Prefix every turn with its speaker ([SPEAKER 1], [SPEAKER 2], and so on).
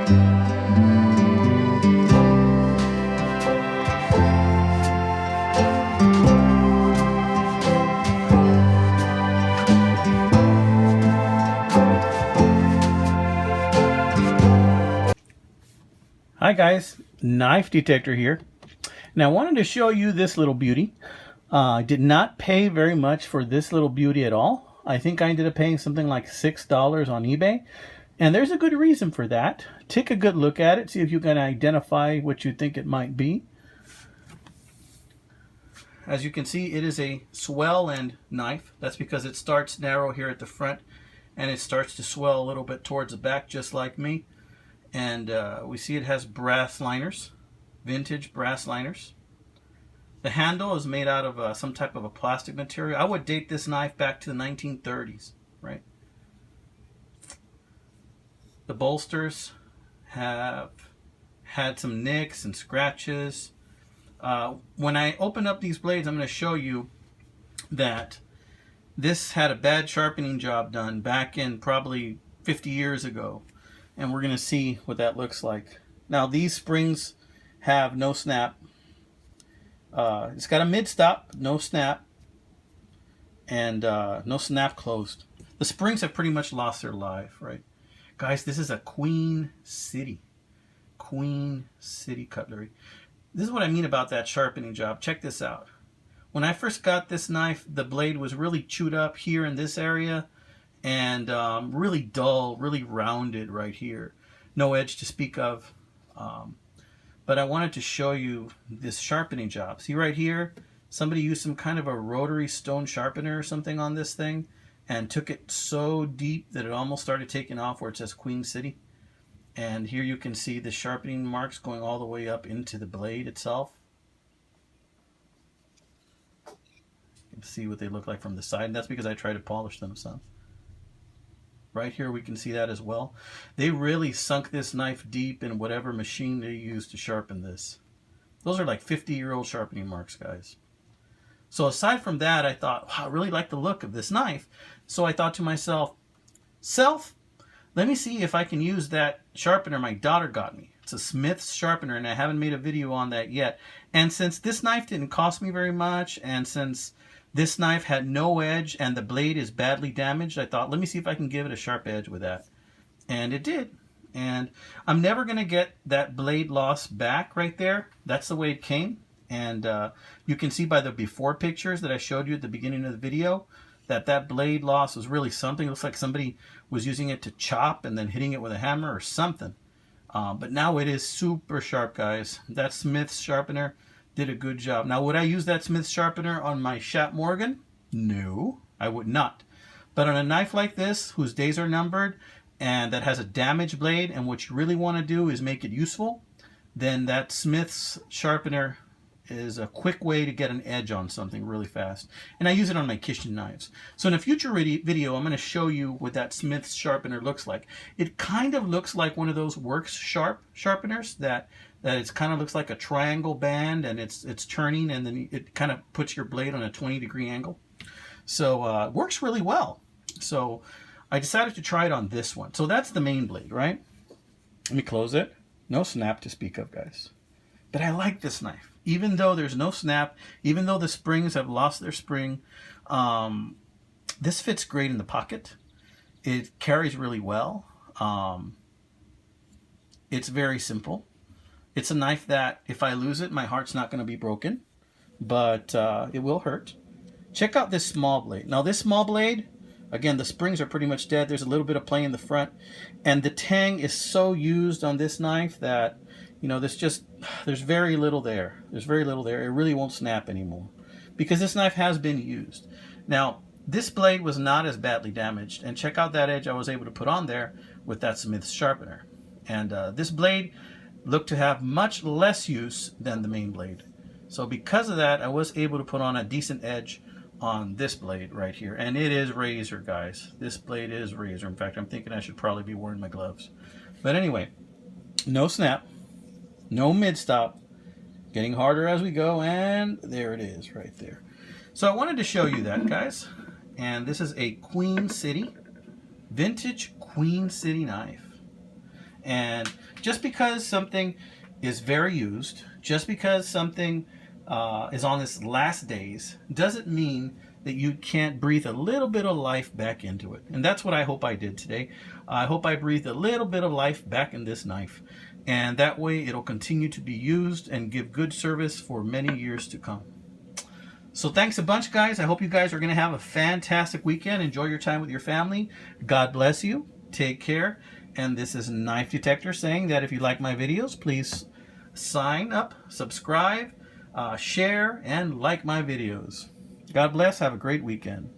[SPEAKER 1] Hi guys, Knife Detector here. Now I wanted to show you this little beauty. I did not pay very much for this little beauty at all. I think I ended up paying something like $6 on eBay. And there's a good reason for that. Take a good look at it, see if you can identify what you think it might be. As you can see, it is a swell end knife. That's because it starts narrow here at the front and it starts to swell a little bit towards the back, just like me. And we see it has brass liners, vintage brass liners. The handle is made out of some type of a plastic material. I would date this knife back to the 1930s, right? The bolsters have had some nicks and scratches. When I open up these blades, I'm going to show you that this had a bad sharpening job done back in probably 50 years ago. And we're going to see what that looks like. Now these springs have no snap. It's got a mid-stop, no snap, and no snap closed. The springs have pretty much lost their life, right? Guys, this is a Queen City cutlery. This is what I mean about that sharpening job. Check this out. When I first got this knife, the blade was really chewed up here in this area, and really dull, really rounded right here. No edge to speak of. But I wanted to show you this sharpening job. See right here, somebody used some kind of a rotary stone sharpener or something on this thing and took it so deep that it almost started taking off where it says Queen City. And here you can see the sharpening marks going all the way up into the blade itself. You can see what they look like from the side, and that's because I tried to polish them some. Right here we can see that as well. They really sunk this knife deep in whatever machine they used to sharpen this. Those are like 50-year-old sharpening marks, guys. So aside from that, I thought, wow, I really like the look of this knife. So I thought to myself, let me see if I can use that sharpener my daughter got me. It's a Smith's sharpener, and I haven't made a video on that yet. And since this knife didn't cost me very much, and since this knife had no edge and the blade is badly damaged, I thought, let me see if I can give it a sharp edge with that. And it did. And I'm never going to get that blade loss back right there. That's the way it came. And you can see by the before pictures that I showed you at the beginning of the video that that blade loss was really something. It looks like somebody was using it to chop and then hitting it with a hammer or something. But now it is super sharp, guys. That Smith's sharpener did a good job. Now, would I use that Smith sharpener on my Sharp Morgan? No, I would not. But on a knife like this, whose days are numbered, and that has a damaged blade, and what you really want to do is make it useful, then that Smith's sharpener is a quick way to get an edge on something really fast. And I use it on my kitchen knives. So in a future video, I'm going to show you what that Smith's sharpener looks like. It kind of looks like one of those Works sharpeners that it kind of looks like a triangle band, and it's turning, and then it kind of puts your blade on a 20-degree angle. So it works really well. So I decided to try it on this one. So that's the main blade, right? Let me close it. No snap to speak of, guys. But I like this knife. Even though there's no snap, even though the springs have lost their spring, this fits great in the pocket. It carries really well. It's very simple. It's a knife that if I lose it, my heart's not going to be broken, but it will hurt. Check out this small blade. Now this small blade, again, the springs are pretty much dead. There's a little bit of play in the front, and the tang is so used on this knife that, you know, there's very little there. There's very little there. It really won't snap anymore because this knife has been used. Now, this blade was not as badly damaged, and check out that edge I was able to put on there with that Smith's sharpener. And this blade looked to have much less use than the main blade. So because of that, I was able to put on a decent edge on this blade right here. And it is razor, guys. This blade is razor. In fact, I'm thinking I should probably be wearing my gloves. But anyway, no snap, no mid-stop, getting harder as we go, and there it is right there. So I wanted to show you that, guys. And this is a Queen City, vintage Queen City knife. And Just because something is very used, just because something is on its last days, doesn't mean that you can't breathe a little bit of life back into it. And that's what I hope I did today. I hope I breathed a little bit of life back in this knife. And that way it'll continue to be used and give good service for many years to come. So thanks a bunch, guys. I hope you guys are going to have a fantastic weekend. Enjoy your time with your family. God bless you. Take care. And this is Knife Detector saying that if you like my videos, please sign up, subscribe, share, and like my videos. God bless. Have a great weekend.